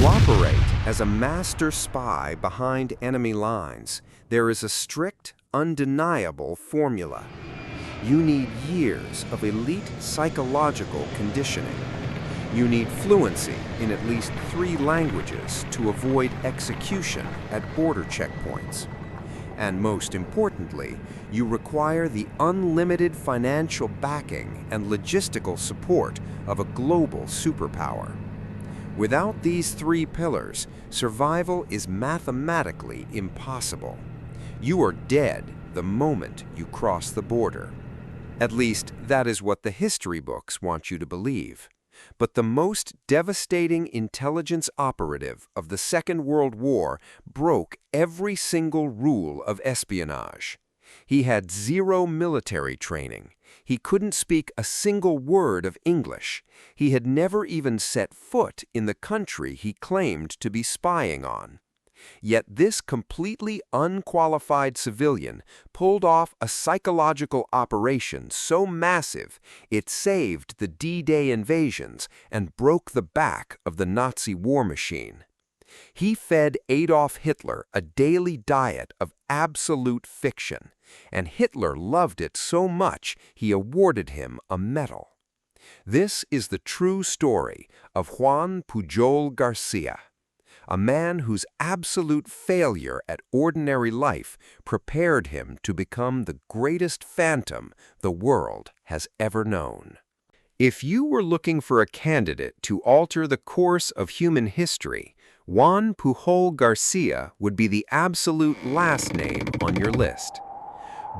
operate as a master spy behind enemy lines, there is a strict, undeniable formula. You need years of elite psychological conditioning. You need fluency in at least 3 languages to avoid execution at border checkpoints. And most importantly, you require the unlimited financial backing and logistical support of a global superpower. Without these 3 pillars, survival is mathematically impossible. You are dead the moment you cross the border. At least, that is what the history books want you to believe. But the most devastating intelligence operative of the Second World War broke every single rule of espionage. He had 0 military training. He couldn't speak a single word of English. He had never even set foot in the country he claimed to be spying on. Yet this completely unqualified civilian pulled off a psychological operation so massive it saved the D-Day invasions and broke the back of the Nazi war machine. He fed Adolf Hitler a daily diet of absolute fiction, and Hitler loved it so much he awarded him a medal. This is the true story of Juan Pujol García, a man whose absolute failure at ordinary life prepared him to become the greatest phantom the world has ever known. If you were looking for a candidate to alter the course of human history, Juan Pujol García would be the absolute last name on your list.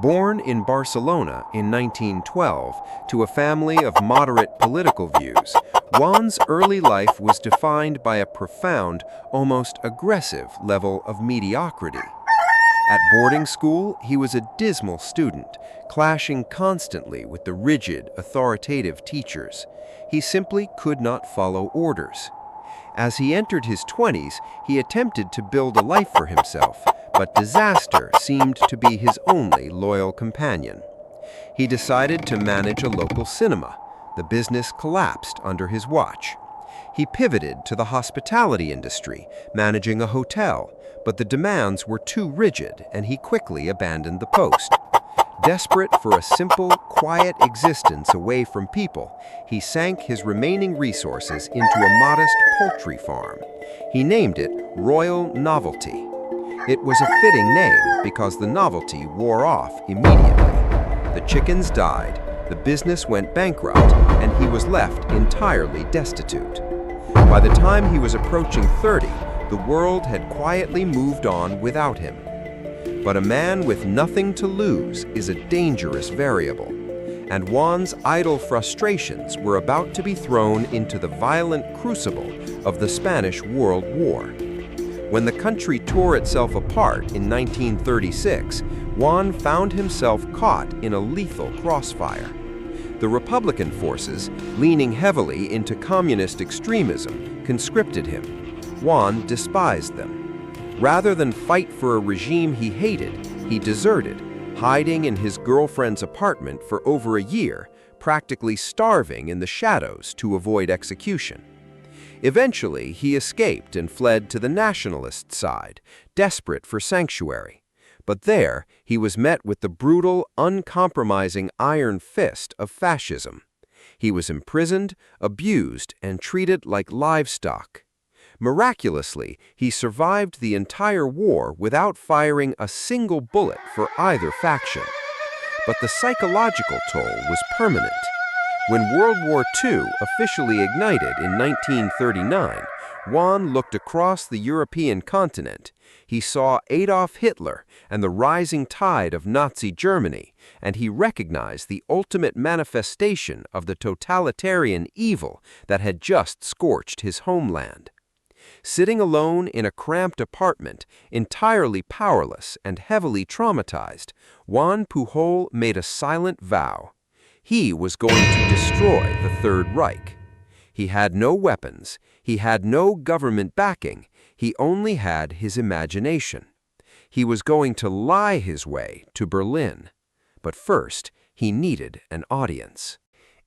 Born in Barcelona in 1912 to a family of moderate political views, Juan's early life was defined by a profound, almost aggressive level of mediocrity. At boarding school, he was a dismal student, clashing constantly with the rigid, authoritative teachers. He simply could not follow orders. As he entered his 20s, he attempted to build a life for himself, but disaster seemed to be his only loyal companion. He decided to manage a local cinema. The business collapsed under his watch. He pivoted to the hospitality industry, managing a hotel, but the demands were too rigid and he quickly abandoned the post. Desperate for a simple, quiet existence away from people, he sank his remaining resources into a modest poultry farm. He named it Royal Novelty. It was a fitting name because the novelty wore off immediately. The chickens died, the business went bankrupt, and he was left entirely destitute. By the time he was approaching 30, the world had quietly moved on without him. But a man with nothing to lose is a dangerous variable, and Juan's idle frustrations were about to be thrown into the violent crucible of the Spanish World War. When the country tore itself apart in 1936, Juan found himself caught in a lethal crossfire. The Republican forces, leaning heavily into communist extremism, conscripted him. Juan despised them. Rather than fight for a regime he hated, he deserted, hiding in his girlfriend's apartment for over a year, practically starving in the shadows to avoid execution. Eventually, he escaped and fled to the nationalist side, desperate for sanctuary. But there, he was met with the brutal, uncompromising iron fist of fascism. He was imprisoned, abused, and treated like livestock. Miraculously, he survived the entire war without firing a single bullet for either faction. But the psychological toll was permanent. When World War II officially ignited in 1939, Juan looked across the European continent. He saw Adolf Hitler and the rising tide of Nazi Germany, and he recognized the ultimate manifestation of the totalitarian evil that had just scorched his homeland. Sitting alone in a cramped apartment, entirely powerless and heavily traumatized, Juan Pujol made a silent vow. He was going to destroy the Third Reich. He had no weapons, he had no government backing, he only had his imagination. He was going to lie his way to Berlin. But first, he needed an audience.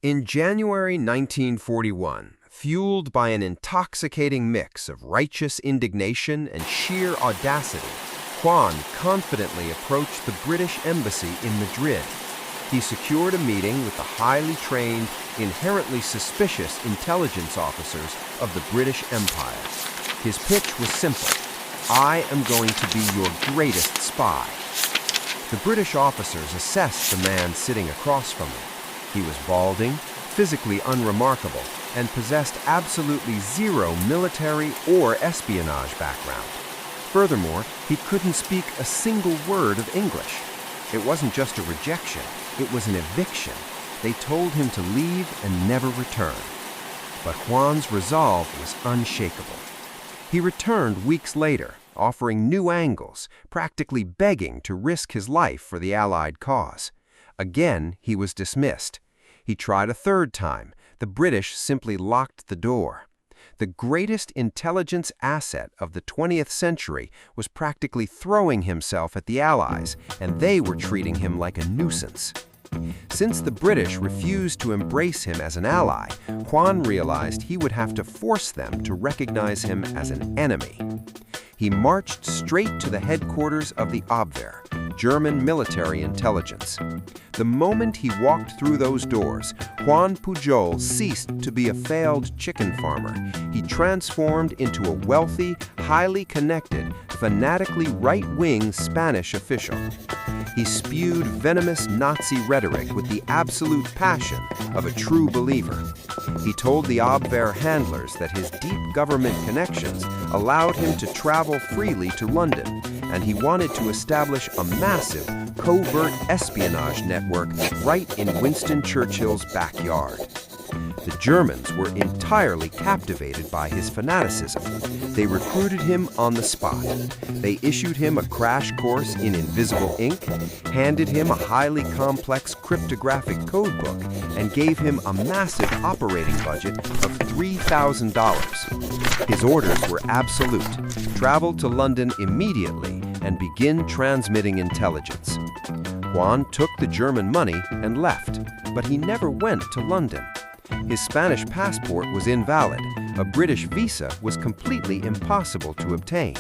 In January 1941, Fueled by an intoxicating mix of righteous indignation and sheer audacity, Juan confidently approached the British embassy in Madrid. He secured a meeting with the highly trained, inherently suspicious intelligence officers of the British Empire. His pitch was simple: "I am going to be your greatest spy." The British officers assessed the man sitting across from them. He was balding, physically unremarkable, and possessed absolutely zero military or espionage background. Furthermore, he couldn't speak a single word of English. It wasn't just a rejection, it was an eviction. They told him to leave and never return. But Juan's resolve was unshakable. He returned weeks later, offering new angles, practically begging to risk his life for the Allied cause. Again, he was dismissed. He tried a third time. The British simply locked the door. The greatest intelligence asset of the 20th century was practically throwing himself at the Allies, and they were treating him like a nuisance. Since the British refused to embrace him as an ally, Juan realized he would have to force them to recognize him as an enemy. He marched straight to the headquarters of the Abwehr, German military intelligence. The moment he walked through those doors, Juan Pujol ceased to be a failed chicken farmer. He transformed into a wealthy, highly connected, fanatically right-wing Spanish official. He spewed venomous Nazi rhetoric with the absolute passion of a true believer. He told the Abwehr handlers that his deep government connections allowed him to travel freely to London, and he wanted to establish a massive, covert espionage network right in Winston Churchill's backyard. The Germans were entirely captivated by his fanaticism. They recruited him on the spot. They issued him a crash course in invisible ink, handed him a highly complex cryptographic codebook, and gave him a massive operating budget of $3,000. His orders were absolute: travel to London immediately and begin transmitting intelligence. Juan took the German money and left, but he never went to London. His Spanish passport was invalid. A British visa was completely impossible to obtain.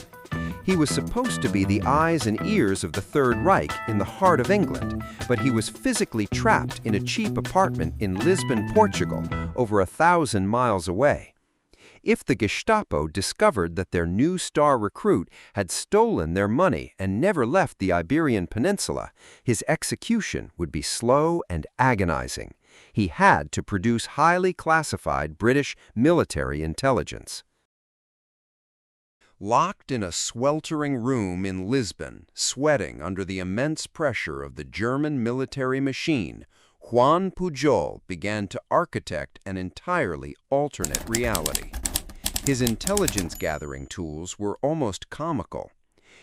He was supposed to be the eyes and ears of the Third Reich in the heart of England, but he was physically trapped in a cheap apartment in Lisbon, Portugal, over 1,000 miles away. If the Gestapo discovered that their new star recruit had stolen their money and never left the Iberian Peninsula, his execution would be slow and agonizing. He had to produce highly classified British military intelligence. Locked in a sweltering room in Lisbon, sweating under the immense pressure of the German military machine, Juan Pujol began to architect an entirely alternate reality. His intelligence-gathering tools were almost comical.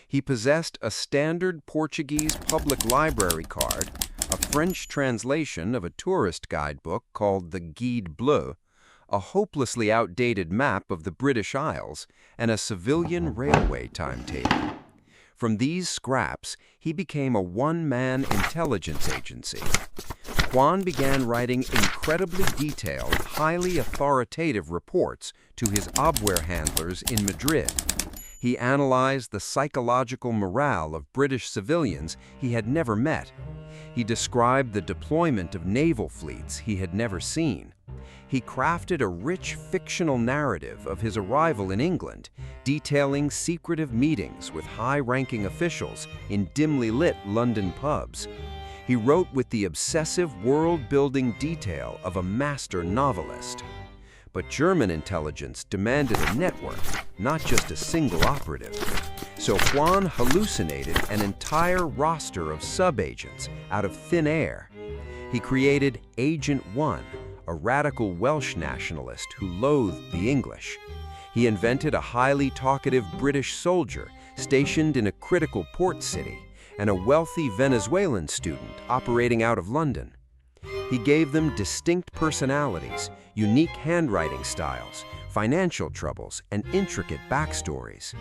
He possessed a standard Portuguese public library card, a French translation of a tourist guidebook called the Guide Bleu, a hopelessly outdated map of the British Isles, and a civilian railway timetable. From these scraps, he became a one-man intelligence agency. Juan began writing incredibly detailed, highly authoritative reports to his Abwehr handlers in Madrid. He analyzed the psychological morale of British civilians he had never met. He described the deployment of naval fleets he had never seen. He crafted a rich fictional narrative of his arrival in England, detailing secretive meetings with high-ranking officials in dimly lit London pubs. He wrote with the obsessive world-building detail of a master novelist. But German intelligence demanded a network, not just a single operative. So Juan hallucinated an entire roster of sub-agents out of thin air. He created Agent One, a radical Welsh nationalist who loathed the English. He invented a highly talkative British soldier stationed in a critical port city, and a wealthy Venezuelan student operating out of London. He gave them distinct personalities, unique handwriting styles, financial troubles, and intricate backstories.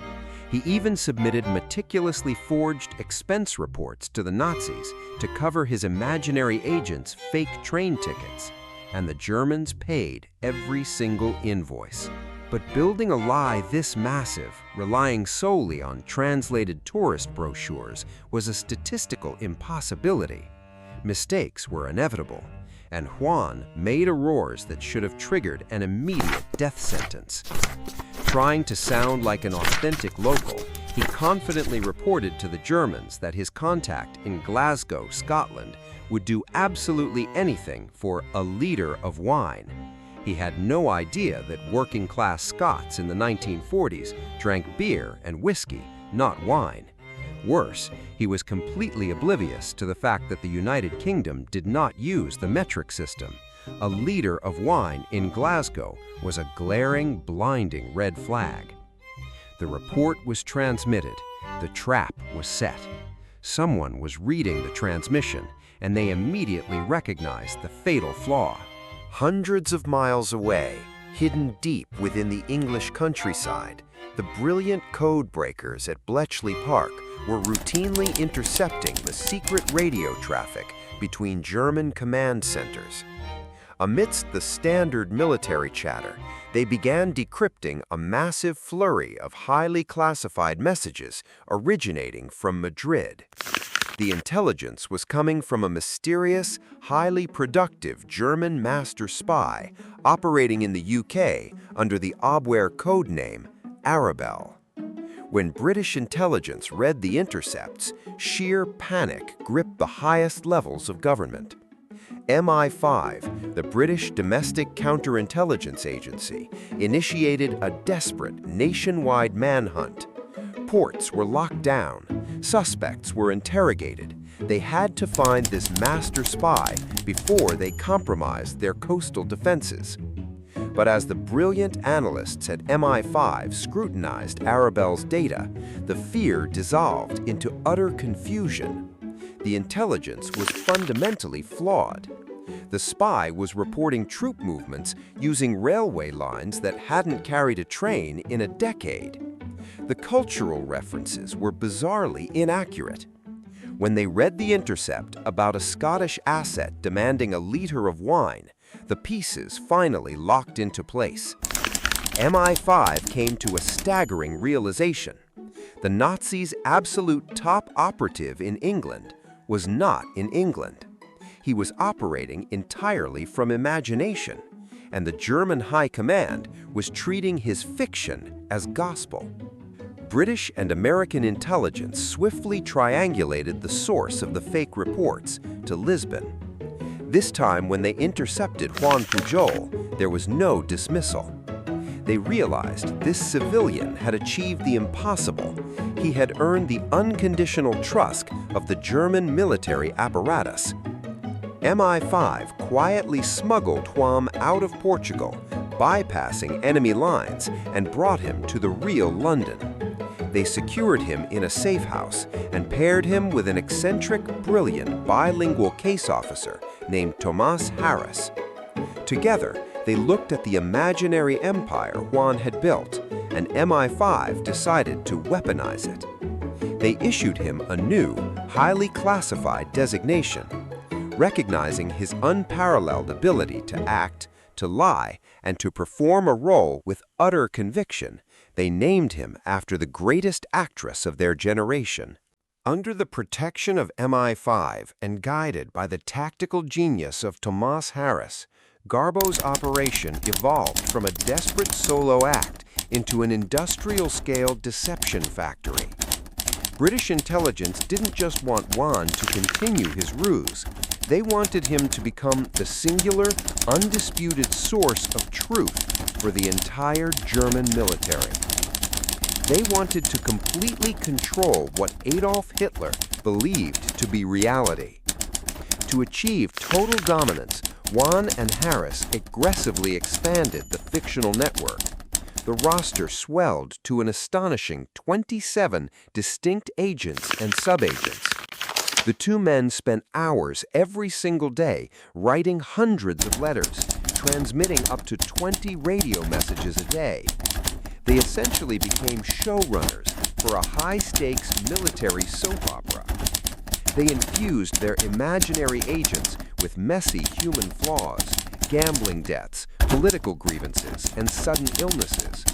He even submitted meticulously forged expense reports to the Nazis to cover his imaginary agents' fake train tickets. and the Germans paid every single invoice. But building a lie this massive, relying solely on translated tourist brochures, was a statistical impossibility. Mistakes were inevitable, and Juan made errors that should have triggered an immediate death sentence. Trying to sound like an authentic local, he confidently reported to the Germans that his contact in Glasgow, Scotland, would do absolutely anything for a liter of wine. He had no idea that working-class Scots in the 1940s drank beer and whiskey, not wine. Worse, he was completely oblivious to the fact that the United Kingdom did not use the metric system. A liter of wine in Glasgow was a glaring, blinding red flag. The report was transmitted. The trap was set. Someone was reading the transmission, and they immediately recognized the fatal flaw. Hundreds of miles away, hidden deep within the English countryside, the brilliant code breakers at Bletchley Park were routinely intercepting the secret radio traffic between German command centers. Amidst the standard military chatter, they began decrypting a massive flurry of highly classified messages originating from Madrid. The intelligence was coming from a mysterious, highly productive German master spy operating in the UK under the Abwehr codename Arabelle. When British intelligence read the intercepts, sheer panic gripped the highest levels of government. MI5, the British Domestic Counterintelligence Agency, initiated a desperate nationwide manhunt. Ports were locked down. Suspects were interrogated. They had to find this master spy before they compromised their coastal defenses. But as the brilliant analysts at MI5 scrutinized Arabelle's data, the fear dissolved into utter confusion. The intelligence was fundamentally flawed. The spy was reporting troop movements using railway lines that hadn't carried a train in a decade. The cultural references were bizarrely inaccurate. When they read the intercept about a Scottish asset demanding a liter of wine, the pieces finally locked into place. MI5 came to a staggering realization. The Nazis' absolute top operative in England was not in England. He was operating entirely from imagination, and the German High Command was treating his fiction as gospel. British and American intelligence swiftly triangulated the source of the fake reports to Lisbon. This time, when they intercepted Juan Pujol, there was no dismissal. They realized this civilian had achieved the impossible. He had earned the unconditional trust of the German military apparatus. MI5 quietly smuggled Juan out of Portugal, bypassing enemy lines, and brought him to the real London. They secured him in a safe house and paired him with an eccentric, brilliant, bilingual case officer named Thomas Harris. Together, they looked at the imaginary empire Juan had built, and MI5 decided to weaponize it. They issued him a new, highly classified designation. Recognizing his unparalleled ability to act, to lie, and to perform a role with utter conviction, they named him after the greatest actress of their generation. Under the protection of MI5 and guided by the tactical genius of Thomas Harris, Garbo's operation evolved from a desperate solo act into an industrial-scale deception factory. British intelligence didn't just want Juan to continue his ruse. They wanted him to become the singular, undisputed source of truth for the entire German military. They wanted to completely control what Adolf Hitler believed to be reality. To achieve total dominance, Juan and Harris aggressively expanded the fictional network. The roster swelled to an astonishing 27 distinct agents and subagents. The two men spent hours every single day writing hundreds of letters, transmitting up to 20 radio messages a day. They essentially became showrunners for a high-stakes military soap opera. They infused their imaginary agents with messy human flaws, gambling debts, political grievances, and sudden illnesses.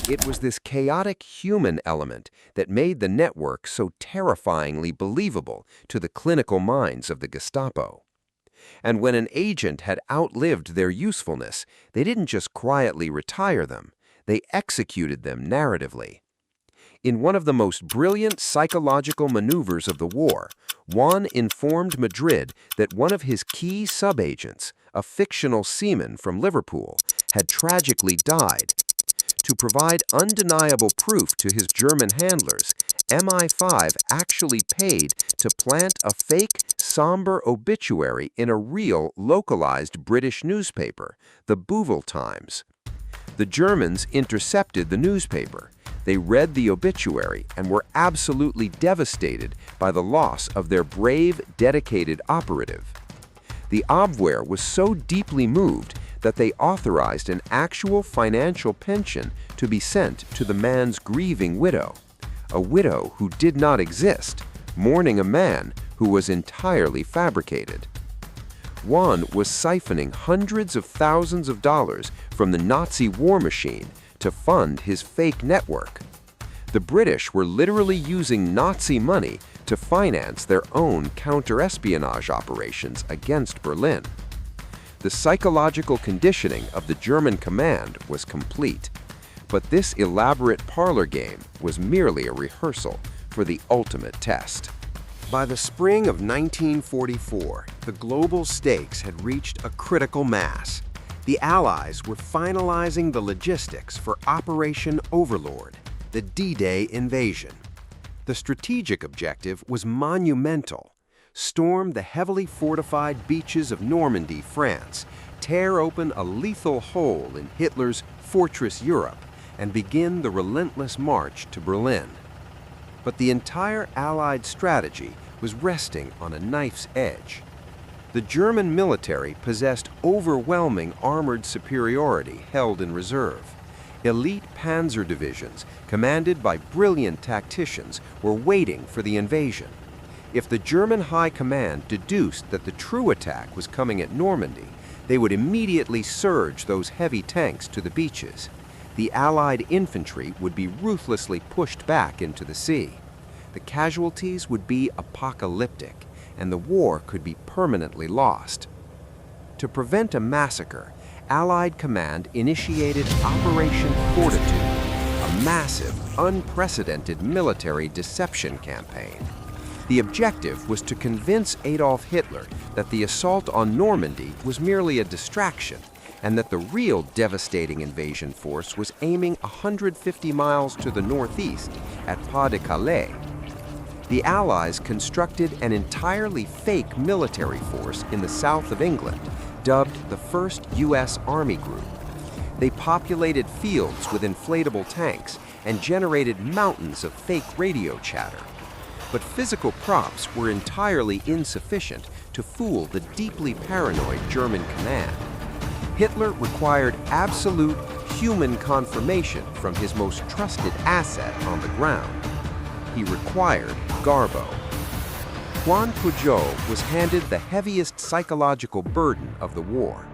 It was this chaotic human element that made the network so terrifyingly believable to the clinical minds of the Gestapo. And when an agent had outlived their usefulness, they didn't just quietly retire them, they executed them narratively. In one of the most brilliant psychological maneuvers of the war, Juan informed Madrid that one of his key subagents, a fictional seaman from Liverpool, had tragically died. To provide undeniable proof to his German handlers, MI5 actually paid to plant a fake, somber obituary in a real, localized British newspaper, the Bouville Times. The Germans intercepted the newspaper. They read the obituary and were absolutely devastated by the loss of their brave, dedicated operative. The Abwehr was so deeply moved that they authorized an actual financial pension to be sent to the man's grieving widow, a widow who did not exist, mourning a man who was entirely fabricated. Juan was siphoning hundreds of thousands of dollars from the Nazi war machine to fund his fake network. The British were literally using Nazi money to finance their own counter-espionage operations against Berlin. The psychological conditioning of the German command was complete, but this elaborate parlor game was merely a rehearsal for the ultimate test. By the spring of 1944, the global stakes had reached a critical mass. The Allies were finalizing the logistics for Operation Overlord, the D-Day invasion. The strategic objective was monumental: storm the heavily fortified beaches of Normandy, France, tear open a lethal hole in Hitler's Fortress Europe, and begin the relentless march to Berlin. But the entire Allied strategy was resting on a knife's edge. The German military possessed overwhelming armored superiority held in reserve. Elite Panzer divisions, commanded by brilliant tacticians, were waiting for the invasion. If the German High Command deduced that the true attack was coming at Normandy, they would immediately surge those heavy tanks to the beaches. The Allied infantry would be ruthlessly pushed back into the sea. The casualties would be apocalyptic, and the war could be permanently lost. To prevent a massacre, Allied command initiated Operation Fortitude, a massive, unprecedented military deception campaign. The objective was to convince Adolf Hitler that the assault on Normandy was merely a distraction, and that the real devastating invasion force was aiming 150 miles to the northeast at Pas-de-Calais. The Allies constructed an entirely fake military force in the south of England, dubbed the 1st U.S. Army Group. They populated fields with inflatable tanks and generated mountains of fake radio chatter. But physical props were entirely insufficient to fool the deeply paranoid German command. Hitler required absolute human confirmation from his most trusted asset on the ground. He required Garbo. Juan Pujol was handed the heaviest psychological burden of the war.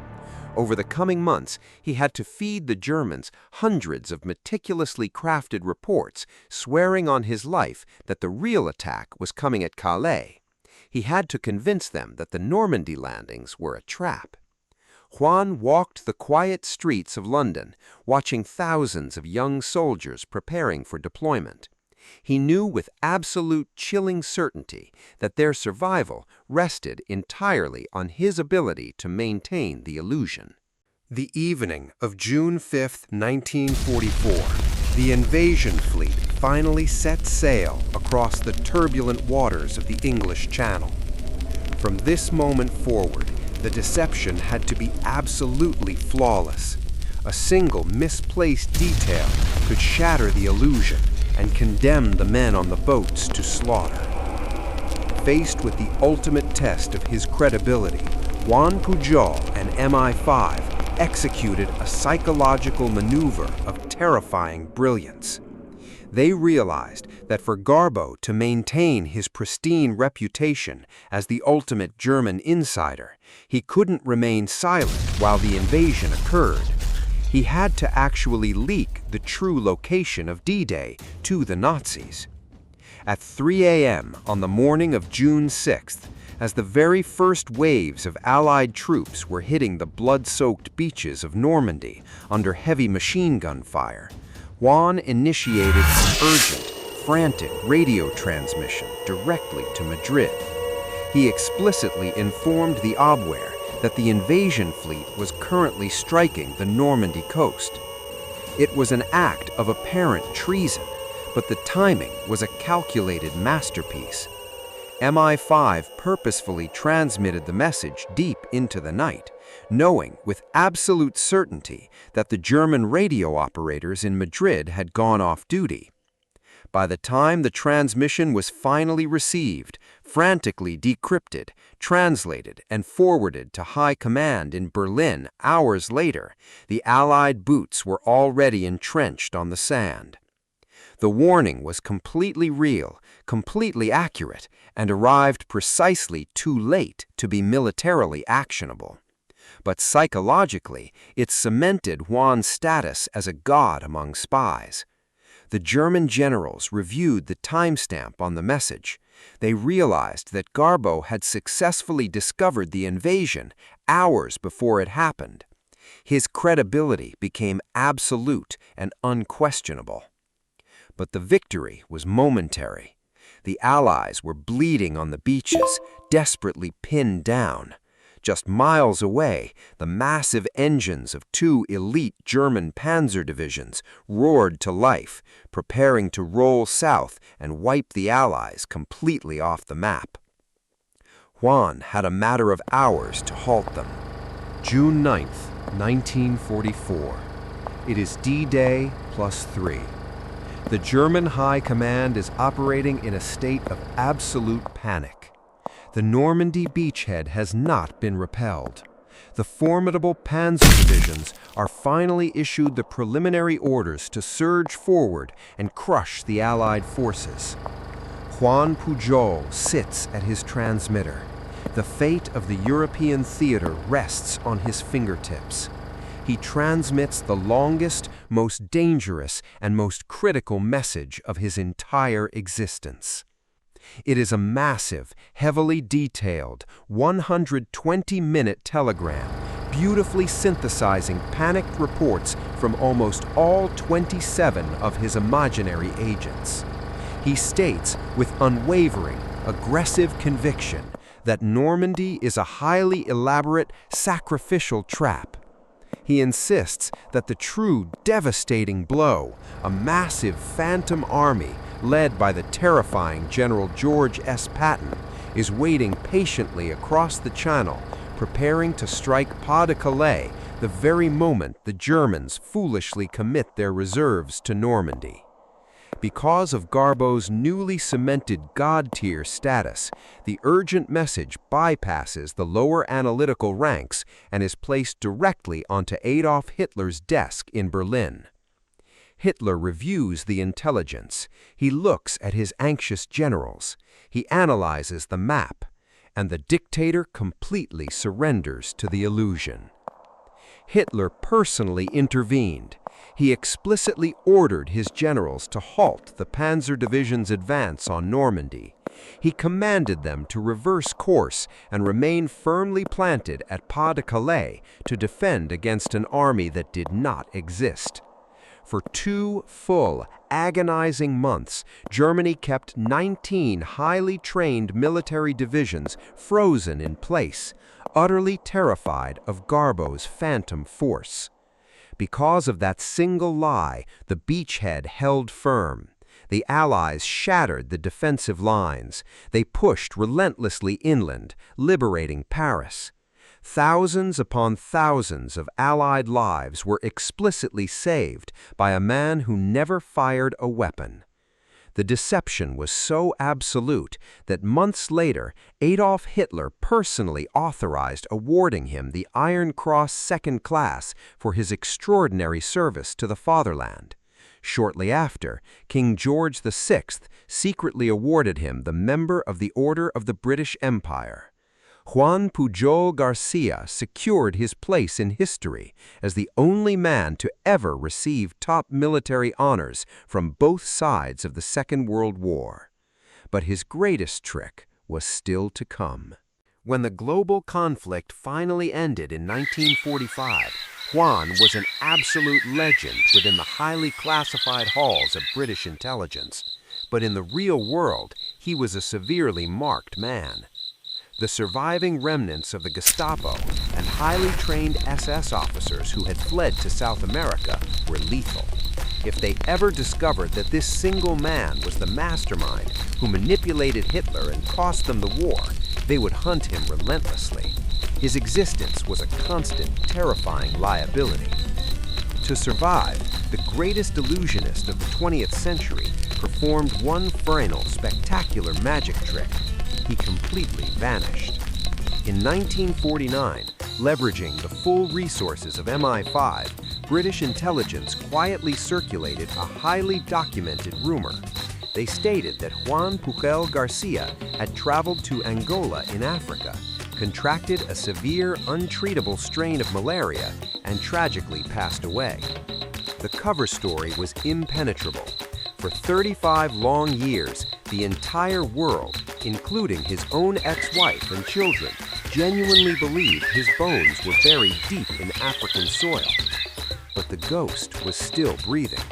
Over the coming months, he had to feed the Germans hundreds of meticulously crafted reports swearing on his life that the real attack was coming at Calais. He had to convince them that the Normandy landings were a trap. Juan walked the quiet streets of London, watching thousands of young soldiers preparing for deployment. He knew with absolute chilling certainty that their survival rested entirely on his ability to maintain the illusion. The evening of June 5, 1944, the invasion fleet finally set sail across the turbulent waters of the English Channel. From this moment forward, the deception had to be absolutely flawless. A single misplaced detail could shatter the illusion and condemn the men on the boats to slaughter. Faced with the ultimate test of his credibility, Juan Pujol and MI5 executed a psychological maneuver of terrifying brilliance. They realized that for Garbo to maintain his pristine reputation as the ultimate German insider, he couldn't remain silent while the invasion occurred. He had to actually leak the true location of D-Day to the Nazis. At 3 a.m. on the morning of June 6th, as the very first waves of Allied troops were hitting the blood-soaked beaches of Normandy under heavy machine gun fire, Juan initiated an urgent, frantic radio transmission directly to Madrid. He explicitly informed the Abwehr that the invasion fleet was currently striking the Normandy coast. It was an act of apparent treason, but the timing was a calculated masterpiece. MI5 purposefully transmitted the message deep into the night, knowing with absolute certainty that the German radio operators in Madrid had gone off duty. By the time the transmission was finally received, frantically decrypted, translated, and forwarded to High Command in Berlin hours later, the Allied boots were already entrenched on the sand. The warning was completely real, completely accurate, and arrived precisely too late to be militarily actionable. But psychologically, it cemented Juan's status as a god among spies. The German generals reviewed the timestamp on the message. They realized that Garbo had successfully discovered the invasion hours before it happened. His credibility became absolute and unquestionable. But the victory was momentary. The Allies were bleeding on the beaches, desperately pinned down. Just miles away, the massive engines of two elite German Panzer divisions roared to life, preparing to roll south and wipe the Allies completely off the map. Juan had a matter of hours to halt them. June 9th, 1944. It is D-Day +3. The German High Command is operating in a state of absolute panic. The Normandy beachhead has not been repelled. The formidable Panzer divisions are finally issued the preliminary orders to surge forward and crush the Allied forces. Juan Pujol sits at his transmitter. The fate of the European theater rests on his fingertips. He transmits the longest, most dangerous, and most critical message of his entire existence. It is a massive, heavily detailed, 120-minute telegram, beautifully synthesizing panicked reports from almost all 27 of his imaginary agents. He states with unwavering, aggressive conviction that Normandy is a highly elaborate, sacrificial trap. He insists that the true devastating blow, a massive phantom army led by the terrifying General George S. Patton, is waiting patiently across the Channel, preparing to strike Pas-de-Calais the very moment the Germans foolishly commit their reserves to Normandy. Because of Garbo's newly cemented God-tier status, the urgent message bypasses the lower analytical ranks and is placed directly onto Adolf Hitler's desk in Berlin. Hitler reviews the intelligence. He looks at his anxious generals. He analyzes the map, and the dictator completely surrenders to the illusion. Hitler personally intervened. He explicitly ordered his generals to halt the Panzer Division's advance on Normandy. He commanded them to reverse course and remain firmly planted at Pas-de-Calais to defend against an army that did not exist. For 2 full, agonizing months, Germany kept 19 highly trained military divisions frozen in place, utterly terrified of Garbo's phantom force. Because of that single lie, the beachhead held firm. The Allies shattered the defensive lines. They pushed relentlessly inland, liberating Paris. Thousands upon thousands of Allied lives were explicitly saved by a man who never fired a weapon. The deception was so absolute that months later, Adolf Hitler personally authorized awarding him the Iron Cross Second Class for his extraordinary service to the fatherland. Shortly after, King George VI secretly awarded him the Member of the Order of the British Empire. Juan Pujol García secured his place in history as the only man to ever receive top military honors from both sides of the Second World War. But his greatest trick was still to come. When the global conflict finally ended in 1945, Juan was an absolute legend within the highly classified halls of British intelligence. But in the real world, he was a severely marked man. The surviving remnants of the Gestapo and highly trained SS officers who had fled to South America were lethal. If they ever discovered that this single man was the mastermind who manipulated Hitler and cost them the war, they would hunt him relentlessly. His existence was a constant, terrifying liability. To survive, the greatest illusionist of the 20th century performed one final, spectacular magic trick. He completely vanished. In 1949, leveraging the full resources of MI5, British intelligence quietly circulated a highly documented rumor. They stated that Juan Pujol García had traveled to Angola in Africa, contracted a severe, untreatable strain of malaria, and tragically passed away. The cover story was impenetrable. For 35 long years, the entire world, including his own ex-wife and children, genuinely believed his bones were buried deep in African soil. But the ghost was still breathing.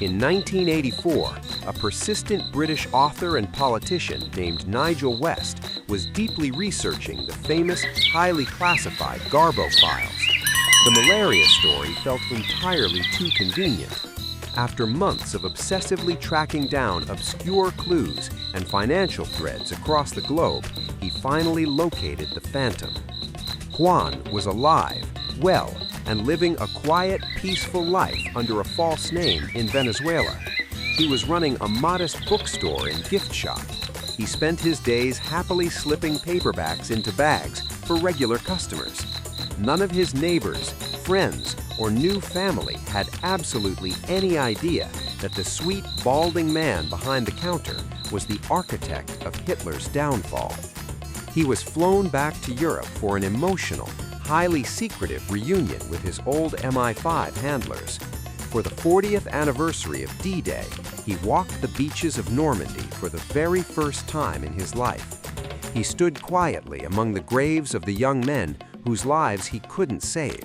In 1984, a persistent British author and politician named Nigel West was deeply researching the famous, highly classified Garbo files. The malaria story felt entirely too convenient. After months of obsessively tracking down obscure clues and financial threads across the globe, he finally located the phantom. Juan was alive, well, and living a quiet, peaceful life under a false name in Venezuela. He was running a modest bookstore and gift shop. He spent his days happily slipping paperbacks into bags for regular customers. None of his neighbors, friends, or new family had absolutely any idea that the sweet, balding man behind the counter was the architect of Hitler's downfall. He was flown back to Europe for an emotional, highly secretive reunion with his old MI5 handlers. For the 40th anniversary of D-Day, he walked the beaches of Normandy for the very first time in his life. He stood quietly among the graves of the young men whose lives he couldn't save,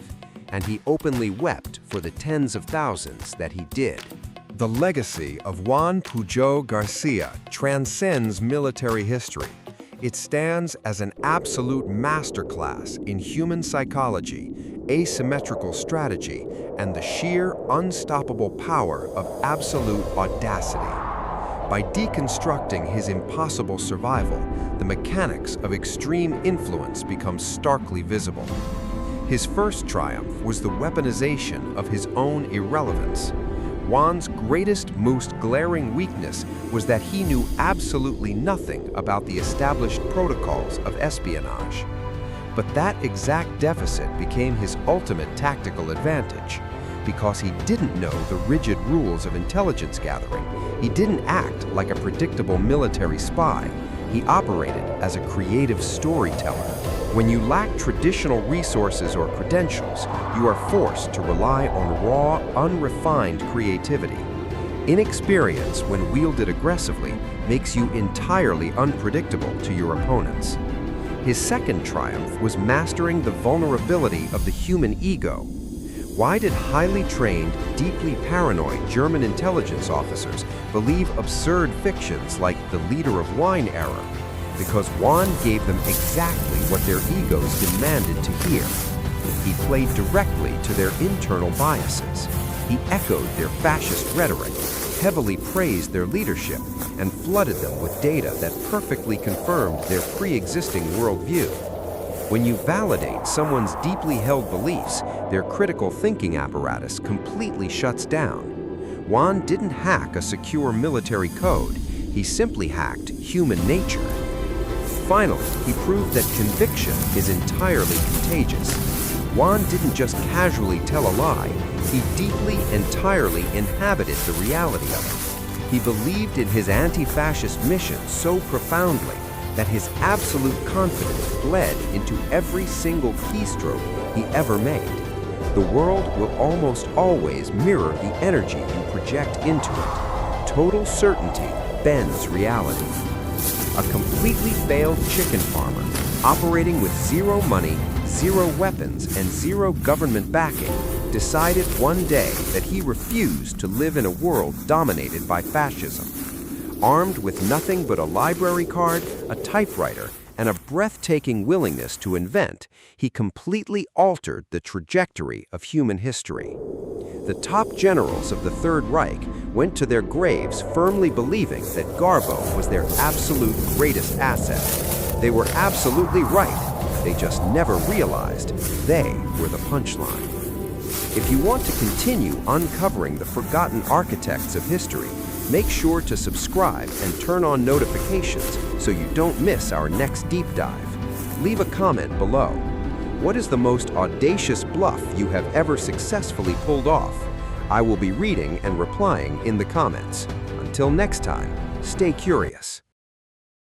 and he openly wept for the tens of thousands that he did. The legacy of Juan Pujol García transcends military history. It stands as an absolute masterclass in human psychology, asymmetrical strategy, and the sheer, unstoppable power of absolute audacity. By deconstructing his impossible survival, the mechanics of extreme influence become starkly visible. His first triumph was the weaponization of his own irrelevance. Juan's greatest, most glaring weakness was that he knew absolutely nothing about the established protocols of espionage. But that exact deficit became his ultimate tactical advantage. Because he didn't know the rigid rules of intelligence gathering, he didn't act like a predictable military spy. He operated as a creative storyteller. When you lack traditional resources or credentials, you are forced to rely on raw, unrefined creativity. Inexperience, when wielded aggressively, makes you entirely unpredictable to your opponents. His second triumph was mastering the vulnerability of the human ego. Why did highly trained, deeply paranoid German intelligence officers believe absurd fictions like the Leader of Wine Error? Because Juan gave them exactly what their egos demanded to hear. He played directly to their internal biases. He echoed their fascist rhetoric, heavily praised their leadership, and flooded them with data that perfectly confirmed their pre-existing worldview. When you validate someone's deeply held beliefs, their critical thinking apparatus completely shuts down. Juan didn't hack a secure military code. He simply hacked human nature. Finally, he proved that conviction is entirely contagious. Juan didn't just casually tell a lie, He deeply, entirely inhabited the reality of it. He believed in his anti-fascist mission so profoundly that his absolute confidence bled into every single keystroke he ever made. The world will almost always mirror the energy you project into it. Total certainty bends reality. A completely failed chicken farmer, operating with zero money, zero weapons, and zero government backing, decided one day that he refused to live in a world dominated by fascism. Armed with nothing but a library card, a typewriter, and a breathtaking willingness to invent, he completely altered the trajectory of human history. The top generals of the Third Reich went to their graves firmly believing that Garbo was their absolute greatest asset. They were absolutely right. They just never realized they were the punchline. If you want to continue uncovering the forgotten architects of history, make sure to subscribe and turn on notifications so you don't miss our next deep dive. Leave a comment below. What is the most audacious bluff you have ever successfully pulled off? I will be reading and replying in the comments. Until next time, stay curious.